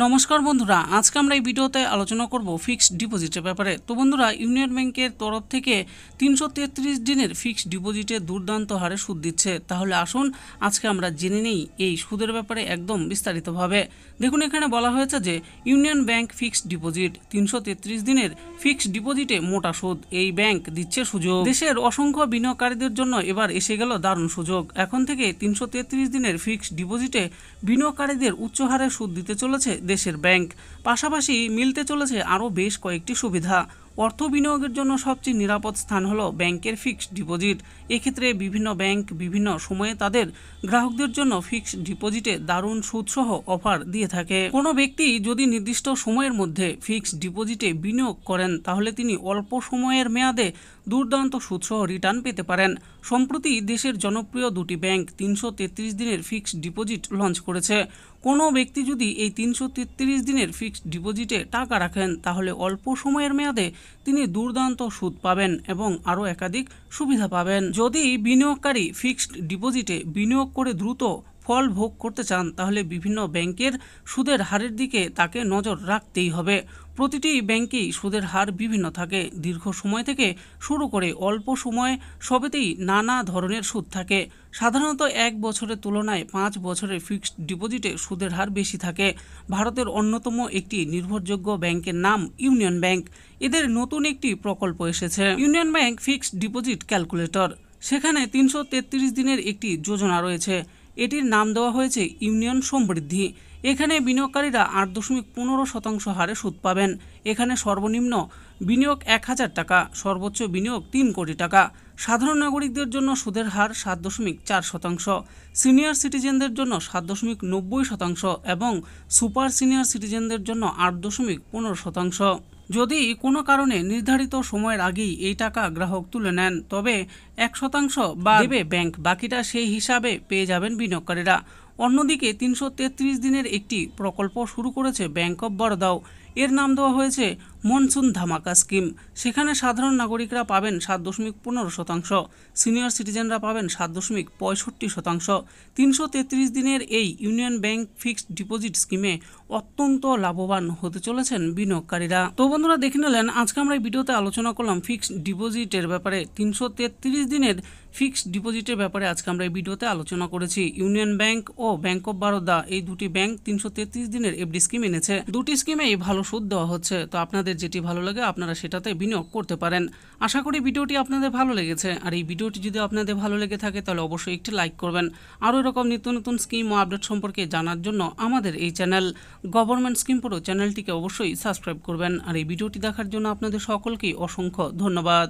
নমস্কার বন্ধুরা, আজকে আমরা এই ভিডিওতে আলোচনা করব ফিক্সড ডিপোজিটের ব্যাপারে। তো বন্ধুরা, ইউনিয়ন ব্যাংকের তরফ থেকে 333 দিনের ফিক্সড ডিপোজিটে দুর্দান্ত হারে সুদ দিচ্ছে। তাহলে আসুন আজকে আমরা জেনে নেই এই সুদের ব্যাপারে একদম বিস্তারিতভাবে। দেখুন, এখানে বলা হয়েছে যে ইউনিয়ন ব্যাংক ফিক্সড ডিপোজিট 333 দিনের ফিক্সড ডিপোজিটে মোটা সুদ এই ব্যাংক দিচ্ছে সুযোগ। দেশের অসংখ্য বিনিয়োগকারীদের জন্য এবার এসে গেল দারুণ সুযোগ। এখন থেকে 333 দিনের ফিক্সড ডিপোজিটে বিনিয়োগকারীদের উচ্চ হারে সুদ দিতে চলেছে দেশের ব্যাংক। পাশাপাশি মিলতে চলেছে আরও বেশ কয়েকটি সুবিধা। অর্থ বিনিয়োগের জন্য সবচেয়ে নিরাপদ স্থান হলো ব্যাংকের ফিক্সড ডিপোজিট। এক্ষেত্রে বিভিন্ন ব্যাংক বিভিন্ন সময়ে তাদের গ্রাহকদের জন্য ফিক্সড ডিপোজিটে দারুণ সুদসহ অফার দিয়ে থাকে। কোনো ব্যক্তি যদি নির্দিষ্ট সময়ের মধ্যে ফিক্সড ডিপোজিটে বিনিয়োগ করেন তাহলে তিনি অল্প সময়ের মেয়াদে দুর্দান্ত সুদসহ রিটার্ন পেতে পারেন। সম্প্রতি দেশের জনপ্রিয় দুটি ব্যাংক 333 দিনের ফিক্সড ডিপোজিট লঞ্চ করেছে। কোনো ব্যক্তি যদি এই 333 দিনের ফিক্সড ডিপোজিটে টাকা রাখেন তাহলে অল্প সময়ের মেয়াদে তিনি দুর্দান্ত সুদ পাবেন এবং আরও একাধিক সুবিধা পাবেন। যদি বিনিয়োগকারী ফিক্সড ডিপোজিটে বিনিয়োগ করে দ্রুত ফল ভোগ করতে চান তাহলে বিভিন্ন ব্যাংকের সুদের হারের দিকে তাকে নজর রাখতেই হবে। প্রতিটি ব্যাংকেই সুদের হার বিভিন্ন থাকে। দীর্ঘ সময় থেকে শুরু করে অল্প সময় সবেতেই নানা ধরনের সুদ থাকে। সাধারণত 1 বছরের তুলনায় 5 বছরের ফিক্সড ডিপোজিটে সুদের হার বেশি থাকে। ভারতের অন্যতম একটি নির্ভরযোগ্য ব্যাংকের নাম ইউনিয়ন ব্যাংক। এদের নতুন একটি প্রকল্প এসেছে, union bank fixed deposit calculator. সেখানে 333 দিনের একটি যোজনা রয়েছে। এটির নাম দেওয়া হয়েছে ইউনিয়ন সমৃদ্ধি। এখানে বিনিয়োগকারীরা 8.15% হারে সুদ পাবেন। এখানে সর্বনিম্ন বিনিয়োগ 1000 টাকা, সর্বোচ্চ বিনিয়োগ 3 কোটি টাকা। সাধারণ নাগরিকদের জন্য সুদের হার 7.4%, সিনিয়র সিটিজেনদের জন্য 7.90% এবং সুপার সিনিয়র সিটিজেনদের জন্য 8.15%। যদি কোনো কারণে নির্ধারিত সময়ের আগেই এই টাকা গ্রাহক তুলে নেন তবে 1% বা দেবে ব্যাংক, বাকিটা সেই হিসাবে পেয়ে যাবেন বিনিয়োগকারীরা। অন্যদিকে 333 দিনের একটি প্রকল্প শুরু করেছে ব্যাংক অব বরোদাও। এর নাম দেওয়া হয়েছে মনসুন ধামাকা স্কিম। সেখানে সাধারণ নাগরিকরা পাবেন 7.15%, সিনিয়র সিটিজেনরা পাবেন 7.65%। 333 দিনের এই ইউনিয়ন ব্যাংক ফিক্সড ডিপোজিট স্কিমে অত্যন্ত লাভবান হতে চলেছেন বিনিয়োগকারীরা। তো বন্ধুরা, দেখে নিলেন আজকে আমরা এই ভিডিওতে আলোচনা করলাম ফিক্সড ডিপোজিটের ব্যাপারে। 333 দিনের ফিক্সড ডিপোজিটের ব্যাপারে আজকে আমরা এই ভিডিওতে আলোচনা করেছি। ইউনিয়ন ব্যাংক ও ব্যাংক অব বরোদা এই দুটি ব্যাংক 333 দিনের এফডি স্কিম এনেছে। দুটি স্কিমেই ভালো সুদ দেওয়া হচ্ছে। তো আপনাদের যেটি ভালো লাগে আপনারা সেটাতে বিনিয়োগ করতে পারেন। আশা করি ভিডিওটি আপনাদের ভালো লেগেছে। আর এই ভিডিওটি যদি আপনাদের ভালো লেগে থাকে তাহলে অবশ্যই একটি লাইক করবেন। আরও এরকম নিত্য নতুন স্কিম ও আপডেট সম্পর্কে জানার জন্য আমাদের এই চ্যানেল গভর্নমেন্ট স্কিম পুরো চ্যানেলটিকে অবশ্যই সাবস্ক্রাইব করবেন। আর এই ভিডিওটি দেখার জন্য আপনাদের সকলকেই অসংখ্য ধন্যবাদ।